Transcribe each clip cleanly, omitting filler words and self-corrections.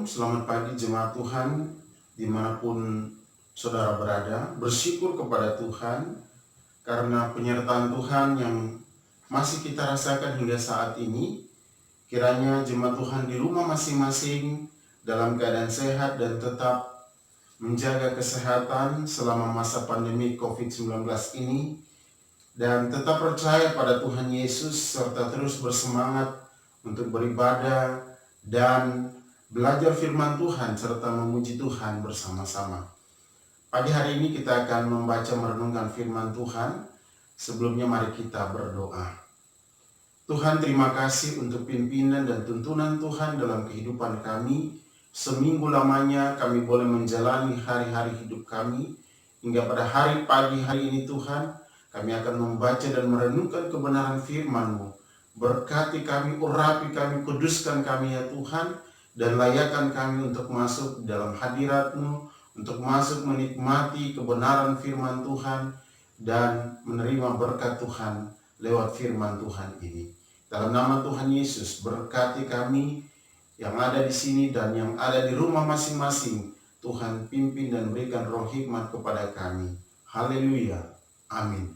selamat pagi jemaat Tuhan dimanapun saudara berada. Bersyukur kepada Tuhan karena penyertaan Tuhan yang masih kita rasakan hingga saat ini. Kiranya jemaat Tuhan di rumah masing-masing dalam keadaan sehat dan tetap menjaga kesehatan selama masa pandemi COVID-19 ini, dan tetap percaya pada Tuhan Yesus serta terus bersemangat untuk beribadah dan belajar firman Tuhan serta memuji Tuhan bersama-sama. Pagi hari ini kita akan membaca merenungkan firman Tuhan. Sebelumnya mari kita berdoa. Tuhan, terima kasih untuk pimpinan dan tuntunan Tuhan dalam kehidupan kami. Seminggu lamanya kami boleh menjalani hari-hari hidup kami. Hingga pada pagi hari ini Tuhan, kami akan membaca dan merenungkan kebenaran firman-Mu. Berkati kami, urapi kami, kuduskan kami ya Tuhan, dan layakkan kami untuk masuk dalam hadirat-Mu, untuk masuk menikmati kebenaran firman Tuhan, dan menerima berkat Tuhan lewat firman Tuhan ini. Dalam nama Tuhan Yesus, berkati kami yang ada di sini dan yang ada di rumah masing-masing. Tuhan pimpin dan berikan roh hikmat kepada kami. Haleluya. Amin.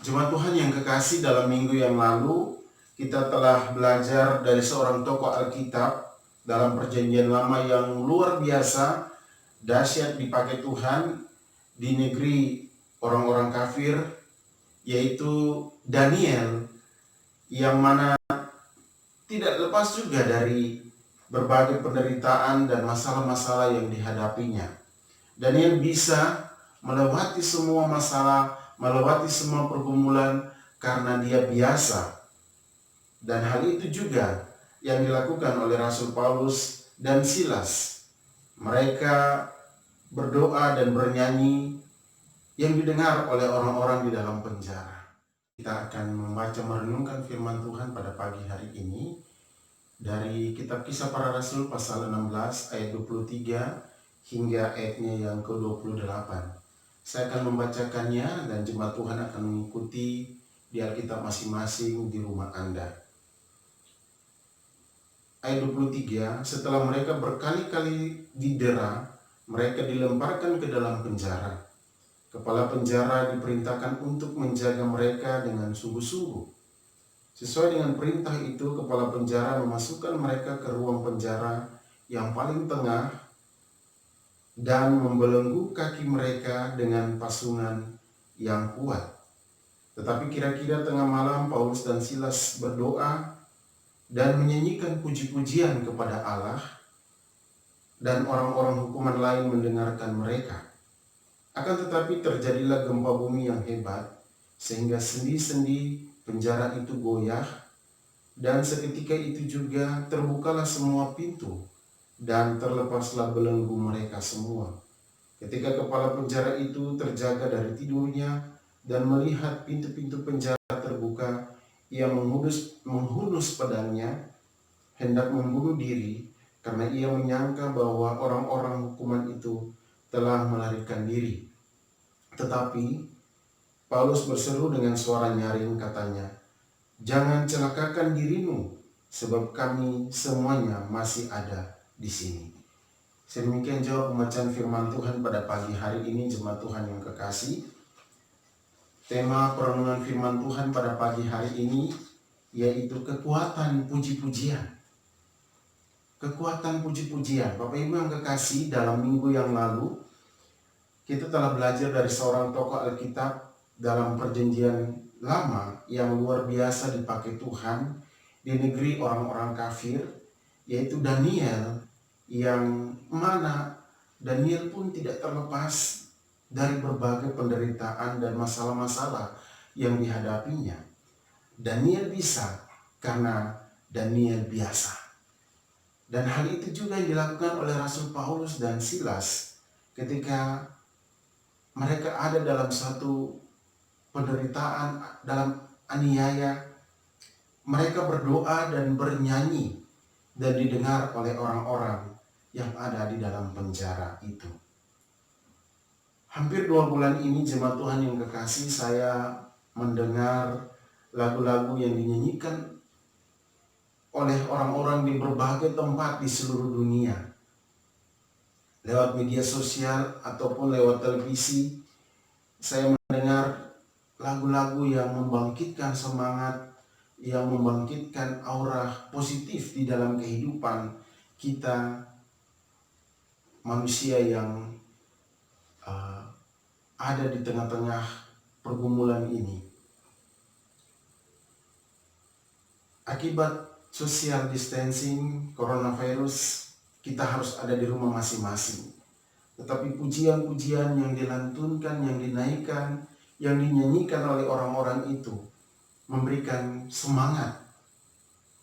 Jemaat Tuhan yang kekasih, dalam minggu yang lalu kita telah belajar dari seorang tokoh Alkitab dalam perjanjian lama yang luar biasa, dahsyat dipakai Tuhan di negeri orang-orang kafir, yaitu Daniel, yang mana tidak lepas juga dari berbagai penderitaan dan masalah-masalah yang dihadapinya. Daniel bisa melewati semua masalah, melewati semua pergumulan karena dia biasa. Dan hal itu juga yang dilakukan oleh Rasul Paulus dan Silas. Mereka berdoa dan bernyanyi yang didengar oleh orang-orang di dalam penjara. Kita akan membaca merenungkan firman Tuhan pada pagi hari ini dari kitab Kisah Para Rasul pasal 16 ayat 23 hingga ayatnya yang ke-28. Saya akan membacakannya dan jemaat Tuhan akan mengikuti di Alkitab masing-masing di rumah Anda. Ayat 23, setelah mereka berkali-kali didera, mereka dilemparkan ke dalam penjara. Kepala penjara diperintahkan untuk menjaga mereka dengan sungguh-sungguh. Sesuai dengan perintah itu, kepala penjara memasukkan mereka ke ruang penjara yang paling tengah dan membelenggu kaki mereka dengan pasungan yang kuat. Tetapi kira-kira tengah malam, Paulus dan Silas berdoa dan menyanyikan puji-pujian kepada Allah, dan orang-orang hukuman lain mendengarkan mereka. Akan tetapi terjadilah gempa bumi yang hebat, sehingga sendi-sendi penjara itu goyah, dan seketika itu juga terbukalah semua pintu, dan terlepaslah belenggu mereka semua. Ketika kepala penjara itu terjaga dari tidurnya dan melihat pintu-pintu penjara terbuka, ia menghunus pedangnya, hendak membunuh diri, karena ia menyangka bahwa orang-orang hukuman itu telah melarikan diri. Tetapi Paulus berseru dengan suara nyaring, katanya, "Jangan celakakan dirimu, sebab kami semuanya masih ada di sini." Sedemikian jawab pembacaan firman Tuhan pada pagi hari ini, jemaat Tuhan yang kekasih. Tema perenungan firman Tuhan pada pagi hari ini yaitu kekuatan puji-pujian. Kekuatan puji-pujian. Bapak Ibu yang kekasih, dalam minggu yang lalu kita telah belajar dari seorang tokoh Alkitab dalam perjanjian lama yang luar biasa dipakai Tuhan di negeri orang-orang kafir, yaitu Daniel, yang mana Daniel pun tidak terlepas dari berbagai penderitaan dan masalah-masalah yang dihadapinya. Daniel bisa karena Daniel biasa. Dan hal itu juga yang dilakukan oleh Rasul Paulus dan Silas ketika mereka ada dalam satu penderitaan, dalam aniaya. Mereka berdoa dan bernyanyi dan didengar oleh orang-orang yang ada di dalam penjara itu. Hampir 2 bulan ini, jemaat Tuhan yang kekasih, saya mendengar lagu-lagu yang dinyanyikan oleh orang-orang di berbagai tempat di seluruh dunia, lewat media sosial ataupun lewat televisi. Saya mendengar lagu-lagu yang membangkitkan semangat, yang membangkitkan aura positif di dalam kehidupan kita manusia yang ada di tengah-tengah pergumulan ini. Akibat social distancing coronavirus, kita harus ada di rumah masing-masing. Tetapi pujian-pujian yang dilantunkan, yang dinaikkan, yang dinyanyikan oleh orang-orang itu memberikan semangat,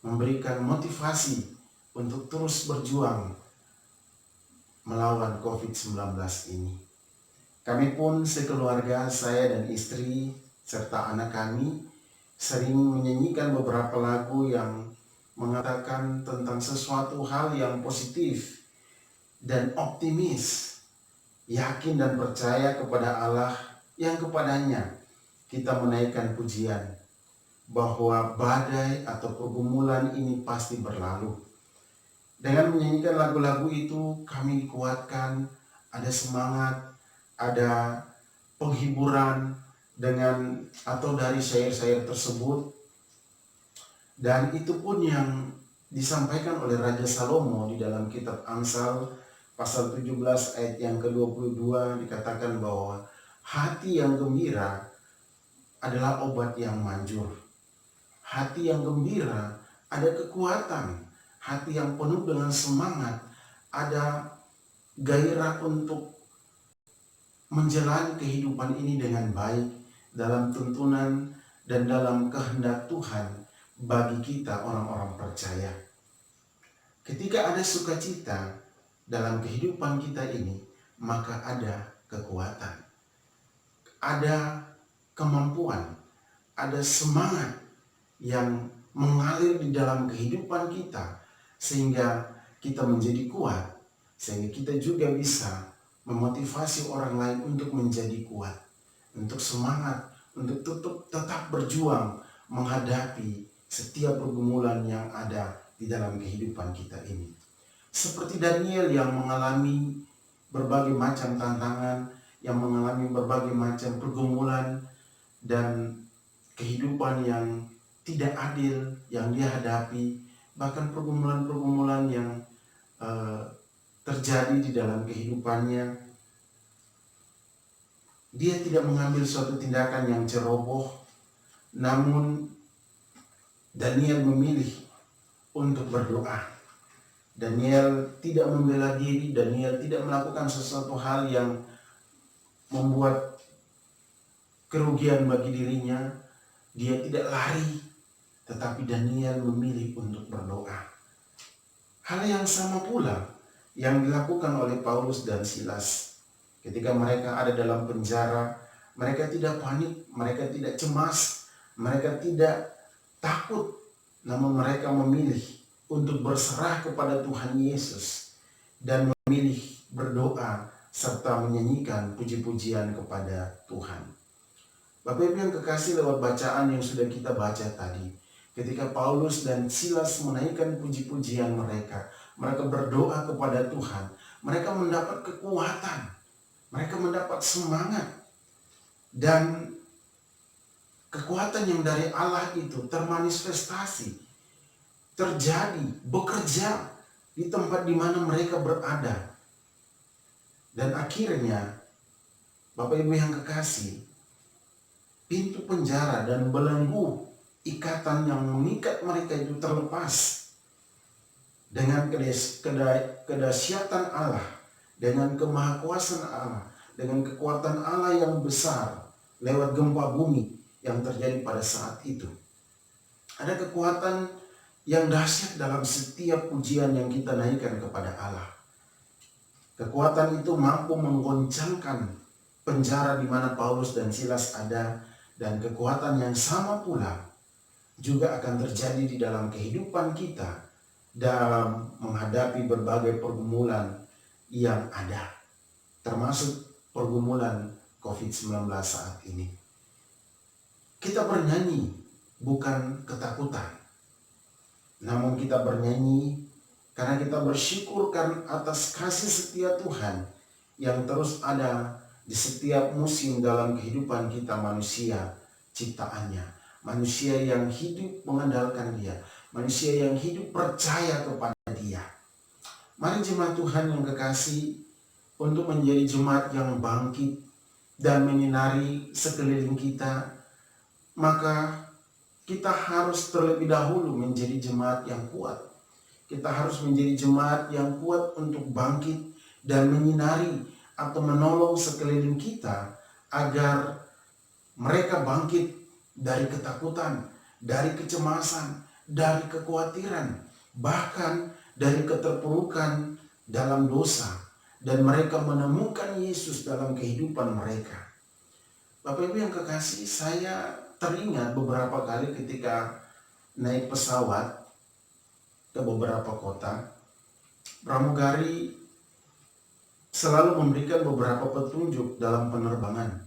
memberikan motivasi untuk terus berjuang melawan COVID-19 ini. Kami pun sekeluarga, saya dan istri serta anak kami, sering menyanyikan beberapa lagu yang mengatakan tentang sesuatu hal yang positif dan optimis, yakin dan percaya kepada Allah yang kepadanya kita menaikkan pujian bahwa badai atau pergumulan ini pasti berlalu. Dengan menyanyikan lagu-lagu itu kami dikuatkan, ada semangat, ada penghiburan dengan atau dari syair-syair tersebut. Dan itu pun yang disampaikan oleh Raja Salomo di dalam kitab Amsal pasal 17 ayat yang ke-22, dikatakan bahwa hati yang gembira adalah obat yang manjur. Hati yang gembira ada kekuatan. Hati yang penuh dengan semangat ada gairah untuk menjalani kehidupan ini dengan baik dalam tuntunan dan dalam kehendak Tuhan bagi kita orang-orang percaya. Ketika ada sukacita dalam kehidupan kita ini, maka ada kekuatan, ada kemampuan, ada semangat yang mengalir di dalam kehidupan kita sehingga kita menjadi kuat, sehingga kita juga bisa memotivasi orang lain untuk menjadi kuat, untuk semangat, untuk tetap berjuang menghadapi setiap pergumulan yang ada di dalam kehidupan kita ini. Seperti Daniel yang mengalami berbagai macam tantangan, yang mengalami berbagai macam pergumulan dan kehidupan yang tidak adil yang dia hadapi, bahkan pergumulan-pergumulan yang terjadi di dalam kehidupannya. Dia tidak mengambil suatu tindakan yang ceroboh, namun Daniel memilih untuk berdoa. Daniel tidak membela diri, Daniel tidak melakukan sesuatu hal yang membuat kerugian bagi dirinya. Dia tidak lari, tetapi Daniel memilih untuk berdoa. Hal yang sama pula yang dilakukan oleh Paulus dan Silas. Ketika mereka ada dalam penjara, mereka tidak panik, mereka tidak cemas, mereka tidak takut, namun mereka memilih untuk berserah kepada Tuhan Yesus dan memilih berdoa serta menyanyikan puji-pujian kepada Tuhan. Bapak Ibu yang kekasih, lewat bacaan yang sudah kita baca tadi, ketika Paulus dan Silas menaikkan puji-pujian mereka berdoa kepada Tuhan, mereka mendapat kekuatan, mereka mendapat semangat, dan kekuatan yang dari Allah itu termanifestasi, terjadi, bekerja di tempat di mana mereka berada. Dan akhirnya, Bapak Ibu yang kekasih, pintu penjara dan belenggu ikatan yang mengikat mereka itu terlepas. Dengan kedahsyatan Allah, dengan kemahakuasaan Allah, dengan kekuatan Allah yang besar lewat gempa bumi yang terjadi pada saat itu. Ada kekuatan yang dahsyat dalam setiap pujian yang kita naikkan kepada Allah. Kekuatan itu mampu menggoncangkan penjara di mana Paulus dan Silas ada, dan kekuatan yang sama pula juga akan terjadi di dalam kehidupan kita dalam menghadapi berbagai pergumulan yang ada, termasuk pergumulan COVID-19 saat ini. Kita bernyanyi bukan ketakutan, namun kita bernyanyi karena kita bersyukur karena atas kasih setia Tuhan yang terus ada di setiap musim dalam kehidupan kita manusia ciptaannya. Manusia yang hidup mengandalkan Dia, manusia yang hidup percaya kepada Dia. Mari jemaat Tuhan yang kekasih, untuk menjadi jemaat yang bangkit dan menyinari sekeliling kita, maka kita harus terlebih dahulu menjadi jemaat yang kuat. Kita harus menjadi jemaat yang kuat untuk bangkit dan menyinari atau menolong sekeliling kita agar mereka bangkit dari ketakutan, dari kecemasan, dari kekhawatiran, bahkan dari keterpurukan dalam dosa, dan mereka menemukan Yesus dalam kehidupan mereka. Bapak Ibu yang kekasih, saya teringat beberapa kali ketika naik pesawat ke beberapa kota, pramugari selalu memberikan beberapa petunjuk dalam penerbangan.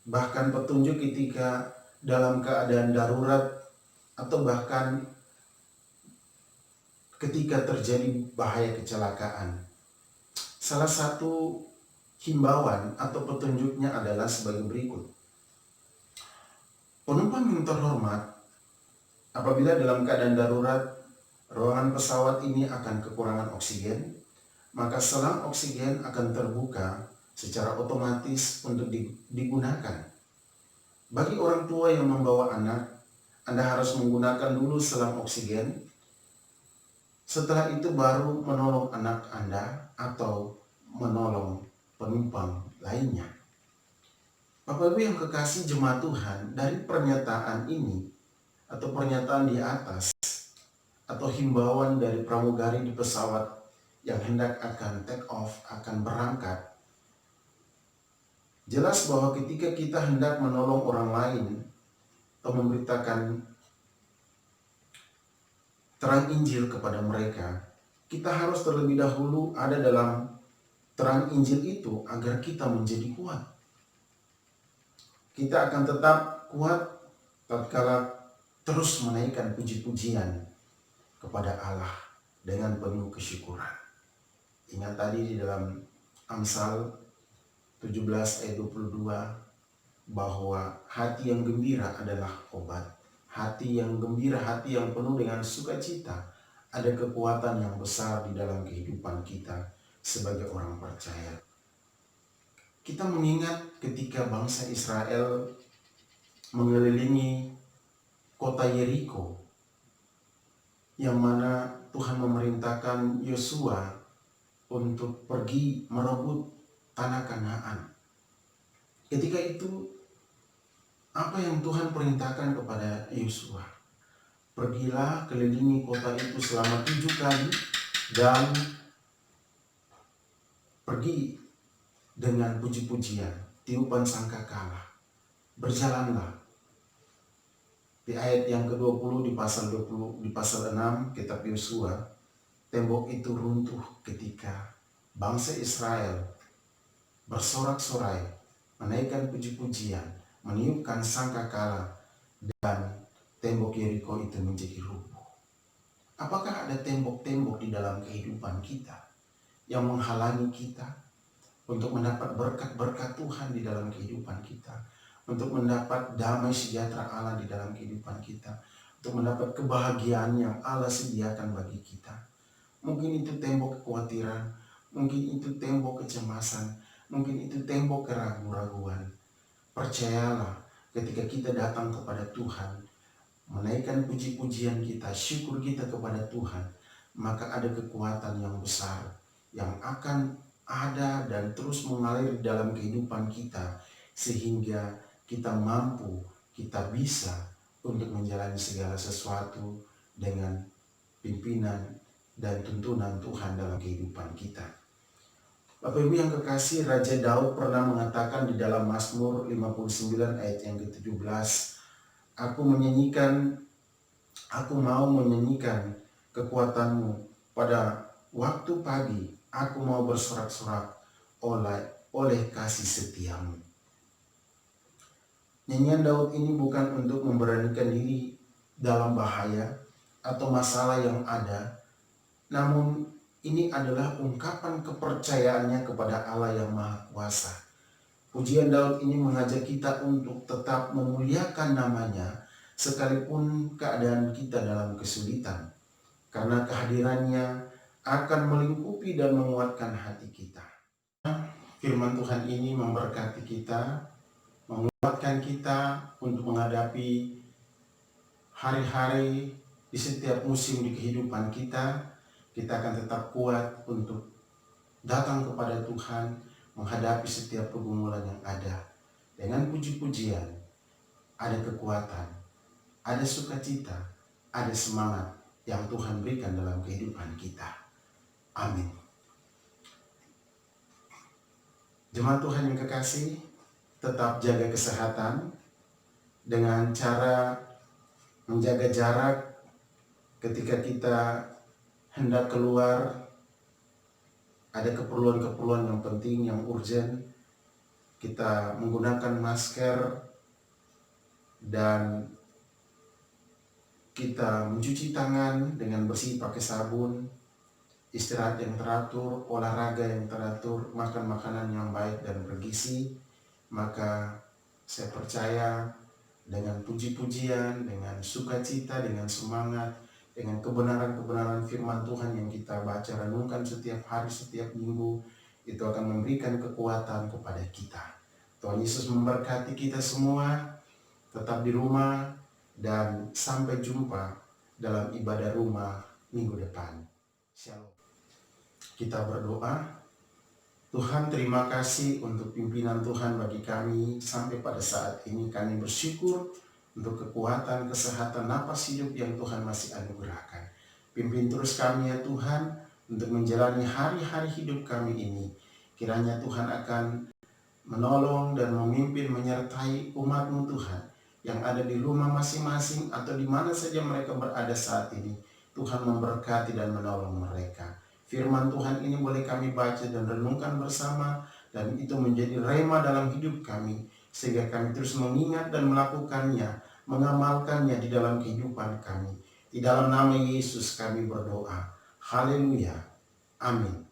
Bahkan petunjuk ketika dalam keadaan darurat atau bahkan ketika terjadi bahaya kecelakaan. Salah satu himbauan atau petunjuknya adalah sebagai berikut. Penumpang yang terhormat, apabila dalam keadaan darurat ruangan pesawat ini akan kekurangan oksigen, maka selang oksigen akan terbuka secara otomatis untuk digunakan. Bagi orang tua yang membawa anak, Anda harus menggunakan dulu selang oksigen. Setelah itu baru menolong anak Anda atau menolong penumpang lainnya. Bapak Ibu yang kekasih jemaat Tuhan, dari pernyataan ini atau pernyataan di atas atau himbauan dari pramugari di pesawat yang hendak akan take off, akan berangkat, jelas bahwa ketika kita hendak menolong orang lain atau memberitakan terang Injil kepada mereka, kita harus terlebih dahulu ada dalam terang Injil itu agar kita menjadi kuat. Kita akan tetap kuat tatkala terus menaikkan puji-pujian kepada Allah dengan penuh kesyukuran. Ingat tadi di dalam Amsal 17 ayat 22 bahwa hati yang gembira adalah obat. Hati yang gembira, hati yang penuh dengan sukacita, ada kekuatan yang besar di dalam kehidupan kita sebagai orang percaya. Kita mengingat ketika bangsa Israel mengelilingi kota Yeriko, yang mana Tuhan memerintahkan Yosua untuk pergi merebut tanah Kanaan. Ketika itu, apa yang Tuhan perintahkan kepada Yosua? Pergilah kelilingi kota itu selama 7 kali dan pergi dengan puji-pujian, tiupan sangkakala. Berjalanlah. Di ayat yang ke-20 di pasal 6 kitab Yosua, tembok itu runtuh ketika bangsa Israel bersorak-sorai, menaikkan puji-pujian, meniupkan sangkakala, dan tembok Yeriko itu menjadi rubuh. Apakah ada tembok-tembok di dalam kehidupan kita yang menghalangi kita untuk mendapat berkat-berkat Tuhan di dalam kehidupan kita, untuk mendapat damai sejahtera Allah di dalam kehidupan kita, untuk mendapat kebahagiaan yang Allah sediakan bagi kita? Mungkin itu tembok kekhawatiran, mungkin itu tembok kecemasan, mungkin itu tembok keraguan-raguan. Percayalah, ketika kita datang kepada Tuhan, menaikkan puji-pujian kita, syukur kita kepada Tuhan, maka ada kekuatan yang besar yang akan ada dan terus mengalir dalam kehidupan kita, sehingga kita mampu, kita bisa untuk menjalani segala sesuatu dengan pimpinan dan tuntunan Tuhan dalam kehidupan kita. Bapak Ibu yang kekasih, Raja Daud pernah mengatakan di dalam Mazmur 59 ayat yang ke-17, aku mau menyanyikan kekuatanmu pada waktu pagi, aku mau bersorak-sorak oleh kasih setiamu. Nyanyian Daud ini bukan untuk memberanikan diri dalam bahaya, atau masalah yang ada, namun ini adalah ungkapan kepercayaannya kepada Allah yang Maha Kuasa. Pujian Daud ini mengajak kita untuk tetap memuliakan namanya sekalipun keadaan kita dalam kesulitan, karena kehadirannya akan melingkupi dan menguatkan hati kita. Firman Tuhan ini memberkati kita, menguatkan kita untuk menghadapi hari-hari di setiap musim di kehidupan kita. Kita akan tetap kuat untuk datang kepada Tuhan, menghadapi setiap pergumulan yang ada. Dengan puji-pujian, ada kekuatan, ada sukacita, ada semangat yang Tuhan berikan dalam kehidupan kita. Amin. Jemaat Tuhan yang kekasih, tetap jaga kesehatan dengan cara menjaga jarak ketika kita hendak keluar. Ada keperluan-keperluan yang penting, yang urgent, kita menggunakan masker dan kita mencuci tangan dengan bersih pakai sabun, istirahat yang teratur, olahraga yang teratur, makan makanan yang baik dan bergizi. Maka saya percaya dengan puji-pujian, dengan sukacita, dengan semangat, dengan kebenaran-kebenaran firman Tuhan yang kita baca renungkan setiap hari, setiap minggu, itu akan memberikan kekuatan kepada kita. Tuhan Yesus memberkati kita semua, tetap di rumah, dan sampai jumpa dalam ibadah rumah minggu depan. Shalom. Kita berdoa. Tuhan, terima kasih untuk pimpinan Tuhan bagi kami sampai pada saat ini. Kami bersyukur untuk kekuatan, kesehatan, napas hidup yang Tuhan masih anugerahkan. Pimpin terus kami ya Tuhan untuk menjalani hari-hari hidup kami ini. Kiranya Tuhan akan menolong dan memimpin menyertai umat-Mu Tuhan yang ada di rumah masing-masing atau di mana saja mereka berada saat ini. Tuhan memberkati dan menolong mereka. Firman Tuhan ini boleh kami baca dan renungkan bersama, dan itu menjadi rema dalam hidup kami, sehingga kami terus mengingat dan melakukannya, mengamalkannya di dalam kehidupan kami. Di dalam nama Yesus kami berdoa. Haleluya. Amin.